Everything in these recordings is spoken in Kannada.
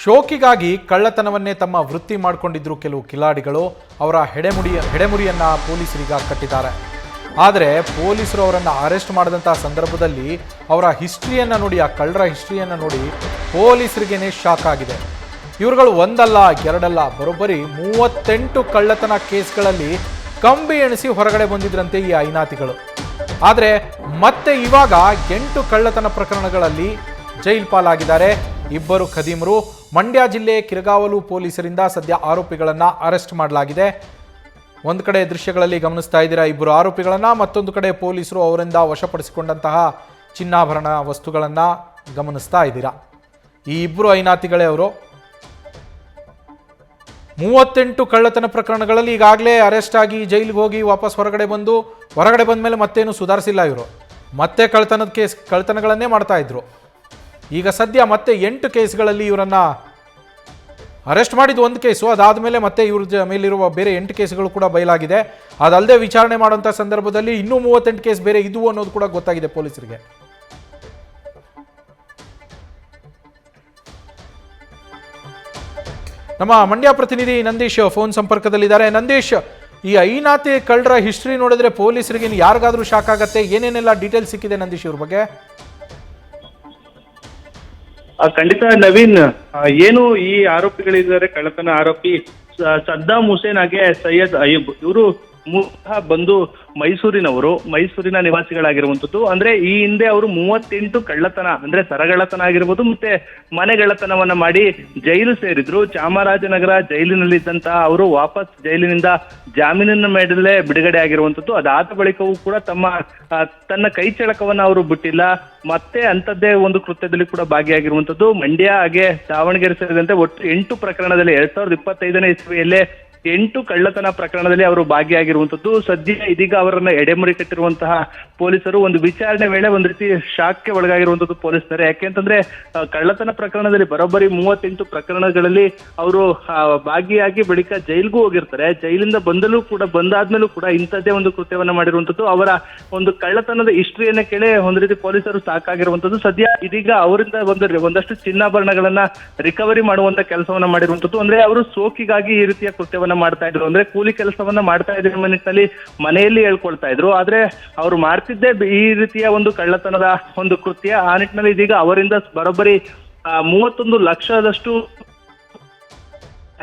ಶೋಕಿಗಾಗಿ ಕಳ್ಳತನವನ್ನೇ ತಮ್ಮ ವೃತ್ತಿ ಮಾಡಿಕೊಂಡಿದ್ರು ಕೆಲವು ಕಿಲಾಡಿಗಳು. ಅವರ ಹೆಡೆಮುರಿಯನ್ನ ಪೊಲೀಸರಿಗೆ ಕಟ್ಟಿದ್ದಾರೆ. ಆದರೆ ಪೊಲೀಸರು ಅವರನ್ನು ಅರೆಸ್ಟ್ ಮಾಡಿದಂಥ ಸಂದರ್ಭದಲ್ಲಿ ಅವರ ಹಿಸ್ಟ್ರಿಯನ್ನು ನೋಡಿ, ಆ ಕಳ್ಳರ ಹಿಸ್ಟ್ರಿಯನ್ನು ನೋಡಿ ಪೊಲೀಸರಿಗೇನೆ ಶಾಕ್ ಆಗಿದೆ. ಇವರುಗಳು ಒಂದಲ್ಲ ಎರಡಲ್ಲ, ಬರೋಬ್ಬರಿ 38 ಕಳ್ಳತನ ಕೇಸ್ಗಳಲ್ಲಿ ಕಂಬಿ ಎಣಿಸಿ ಹೊರಗಡೆ ಬಂದಿದ್ರಂತೆ ಈ ಐನಾತಿಗಳು. ಆದರೆ ಮತ್ತೆ ಇವಾಗ 8 ಕಳ್ಳತನ ಪ್ರಕರಣಗಳಲ್ಲಿ ಜೈಲ್ ಪಾಲಾಗಿದ್ದಾರೆ. ಇಬ್ಬರು ಖದೀಮರು. ಮಂಡ್ಯ ಜಿಲ್ಲೆ ಕಿರಗಾವಲು ಪೊಲೀಸರಿಂದ ಸದ್ಯ ಆರೋಪಿಗಳನ್ನು ಅರೆಸ್ಟ್ ಮಾಡಲಾಗಿದೆ. ಒಂದು ಕಡೆ ದೃಶ್ಯಗಳಲ್ಲಿ ಗಮನಿಸ್ತಾ ಇದ್ದೀರಾ ಇಬ್ಬರು ಆರೋಪಿಗಳನ್ನು, ಮತ್ತೊಂದು ಕಡೆ ಪೊಲೀಸರು ಅವರಿಂದ ವಶಪಡಿಸಿಕೊಂಡಂತಹ ಚಿನ್ನಾಭರಣ ವಸ್ತುಗಳನ್ನು ಗಮನಿಸ್ತಾ ಇದ್ದೀರಾ. ಈ ಇಬ್ಬರು ಐನಾತಿಗಳೇ ಅವರು. 38 ಕಳ್ಳತನ ಪ್ರಕರಣಗಳಲ್ಲಿ ಈಗಾಗಲೇ ಅರೆಸ್ಟ್ ಆಗಿ ಜೈಲಿಗೆ ಹೋಗಿ ವಾಪಸ್ ಹೊರಗಡೆ ಬಂದ ಮೇಲೆ ಮತ್ತೇನು ಸುಧಾರಿಸಿಲ್ಲ ಇವರು. ಮತ್ತೆ ಕಳ್ಳತನಗಳನ್ನೇ ಮಾಡ್ತಾ ಇದ್ರು. ಈಗ ಸದ್ಯ ಮತ್ತೆ 8 ಕೇಸ್ಗಳಲ್ಲಿ ಇವರನ್ನ ಅರೆಸ್ಟ್ ಮಾಡಿದ್ದು ಒಂದು ಕೇಸು, ಅದಾದಮೇಲೆ ಮತ್ತೆ ಇವ್ರ ಮೇಲಿರುವ ಬೇರೆ 8 ಕೇಸ್ಗಳು ಕೂಡ ಬಯಲಾಗಿದೆ. ಅದಲ್ಲದೆ ವಿಚಾರಣೆ ಮಾಡುವಂಥ ಸಂದರ್ಭದಲ್ಲಿ ಇನ್ನೂ 38 ಕೇಸ್ ಬೇರೆ ಇದ್ವು ಅನ್ನೋದು ಕೂಡ ಗೊತ್ತಾಗಿದೆ ಪೊಲೀಸರಿಗೆ. ನಮ್ಮ ಮಂಡ್ಯ ಪ್ರತಿನಿಧಿ ನಂದೀಶ್ ಫೋನ್ ಸಂಪರ್ಕದಲ್ಲಿದ್ದಾರೆ. ನಂದೀಶ್, ಈ ಐನಾತಿ ಕಳ್ಳರ ಹಿಸ್ಟ್ರಿ ನೋಡಿದ್ರೆ ಪೊಲೀಸರಿಗೆ ಯಾರಿಗಾದ್ರೂ ಶಾಕ್ ಆಗತ್ತೆ. ಏನೇನೆಲ್ಲ ಡೀಟೇಲ್ಸ್ ಸಿಕ್ಕಿದೆ ನಂದೀಶ್ ಇವ್ರ ಬಗ್ಗೆ? ಖಂಡಿತ ನವೀನ್, ಏನು ಈ ಆರೋಪಿಗಳಿದ್ದಾರೆ, ಕಳ್ಳತನ ಆರೋಪಿ ಸದ್ದಾಂ ಹುಸೇನ್ ಹಾಗೆ ಸೈಯದ್ ಅಯ್ಯೂಬ್, ಇವರು ಮೂಲತಃ ಬಂದು ಮೈಸೂರಿನ ನಿವಾಸಿಗಳಾಗಿರುವಂತದ್ದು. ಅಂದ್ರೆ ಈ ಹಿಂದೆ ಅವರು 38 ಕಳ್ಳತನ ಅಂದ್ರೆ ಸರಗಳ್ಳತನ ಆಗಿರ್ಬೋದು ಮತ್ತೆ ಮನೆಗಳ್ಳತನವನ್ನ ಮಾಡಿ ಜೈಲು ಸೇರಿದ್ರು. ಚಾಮರಾಜನಗರ ಜೈಲಿನಲ್ಲಿದ್ದಂತಹ ಅವರು ವಾಪಸ್ ಜೈಲಿನಿಂದ ಜಾಮೀನಿನ ಮೇಡಲೇ ಬಿಡುಗಡೆ ಆಗಿರುವಂತದ್ದು. ಅದಾದ ಬಳಿಕವೂ ಕೂಡ ತನ್ನ ಕೈ ಚಳಕವನ್ನ ಅವರು ಬಿಟ್ಟಿಲ್ಲ. ಮತ್ತೆ ಅಂತದ್ದೇ ಒಂದು ಕೃತ್ಯದಲ್ಲಿ ಕೂಡ ಭಾಗಿಯಾಗಿರುವಂತದ್ದು. ಮಂಡ್ಯ ಹಾಗೆ ದಾವಣಗೆರೆ ಸೇರಿದಂತೆ ಒಟ್ಟು 8 ಪ್ರಕರಣದಲ್ಲಿ 2025ನೇ ಇಸ್ವಿಯಲ್ಲೇ 8 ಕಳ್ಳತನ ಪ್ರಕರಣದಲ್ಲಿ ಅವರು ಭಾಗಿಯಾಗಿರುವಂತದ್ದು. ಸದ್ಯ ಇದೀಗ ಅವರನ್ನ ಎಡೆಮುರಿ ಕಟ್ಟಿರುವಂತಹ ಪೊಲೀಸರು ಒಂದು ವಿಚಾರಣೆ ವೇಳೆ ಒಂದು ರೀತಿ ಶಾಕ್ಗೆ ಒಳಗಾಗಿರುವಂತದ್ದು ಪೊಲೀಸರು. ಯಾಕೆಂತಂದ್ರೆ ಕಳ್ಳತನ ಪ್ರಕರಣದಲ್ಲಿ ಬರೋಬ್ಬರಿ 38 ಪ್ರಕರಣಗಳಲ್ಲಿ ಅವರು ಭಾಗಿಯಾಗಿ ಬಳಿಕ ಜೈಲ್ಗೂ ಹೋಗಿರ್ತಾರೆ. ಜೈಲಿಂದ ಬಂದಾದ್ಮೇಲೂ ಕೂಡ ಇಂಥದ್ದೇ ಒಂದು ಕೃತ್ಯವನ್ನ ಮಾಡಿರುವಂತದ್ದು. ಅವರ ಒಂದು ಕಳ್ಳತನದ ಹಿಸ್ಟ್ರಿಯನ್ನ ಕೇಳಿ ಒಂದು ರೀತಿ ಪೊಲೀಸರು ಸಾಕಾಗಿರುವಂತದ್ದು. ಸದ್ಯ ಇದೀಗ ಅವರಿಂದ ಒಂದಷ್ಟು ಚಿನ್ನಾಭರಣಗಳನ್ನ ರಿಕವರಿ ಮಾಡುವಂತ ಕೆಲಸವನ್ನ ಮಾಡಿರುವಂತದ್ದು. ಅಂದ್ರೆ ಅವರು ಸೋಕಿಗಾಗಿ ಈ ರೀತಿಯ ಕೃತ್ಯವನ್ನ ಮಾಡ್ತಾ ಇದ್ರು. ಅಂದ್ರೆ ಕೂಲಿ ಕೆಲಸವನ್ನ ಮಾಡ್ತಾ ಇದ್ರು ನಿಟ್ಟಿನಲ್ಲಿ ಮನೆಯಲ್ಲಿ ಹೇಳ್ಕೊಳ್ತಾ ಇದ್ರು. ಆದ್ರೆ ಅವ್ರು ಮಾಡ್ತಿದ್ದೇ ಈ ರೀತಿಯ ಒಂದು ಕಳ್ಳತನದ ಒಂದು ಕೃತ್ಯ. ಆ ನಿಟ್ಟಿನಲ್ಲಿ ಇದೀಗ ಅವರಿಂದ ಬರೋಬ್ಬರಿ 31 ಲಕ್ಷದಷ್ಟು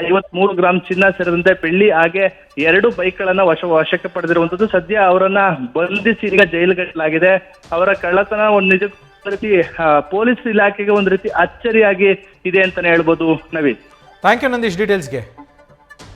53 ಗ್ರಾಂ ಚಿನ್ನ ಸೇರಿದಂತೆ ಬೆಳ್ಳಿ ಹಾಗೆ 2 ಬೈಕ್ಗಳನ್ನ ವಶಕ್ಕೆ ಪಡೆದಿರುವಂತದ್ದು. ಸದ್ಯ ಅವರನ್ನ ಬಂಧಿಸಿ ಈಗ ಜೈಲುಗಟ್ಟಲಾಗಿದೆ. ಅವರ ಕಳ್ಳತನ ಒಂದು ನಿಜ ರೀತಿ ಪೊಲೀಸ್ ಇಲಾಖೆಗೆ ಒಂದು ರೀತಿ ಅಚ್ಚರಿಯಾಗಿ ಇದೆ ಅಂತಾನೆ ಹೇಳ್ಬೋದು ನವೀನ್. Thank you Nandeesh ಡೀಟೇಲ್ಸ್ಗೆ.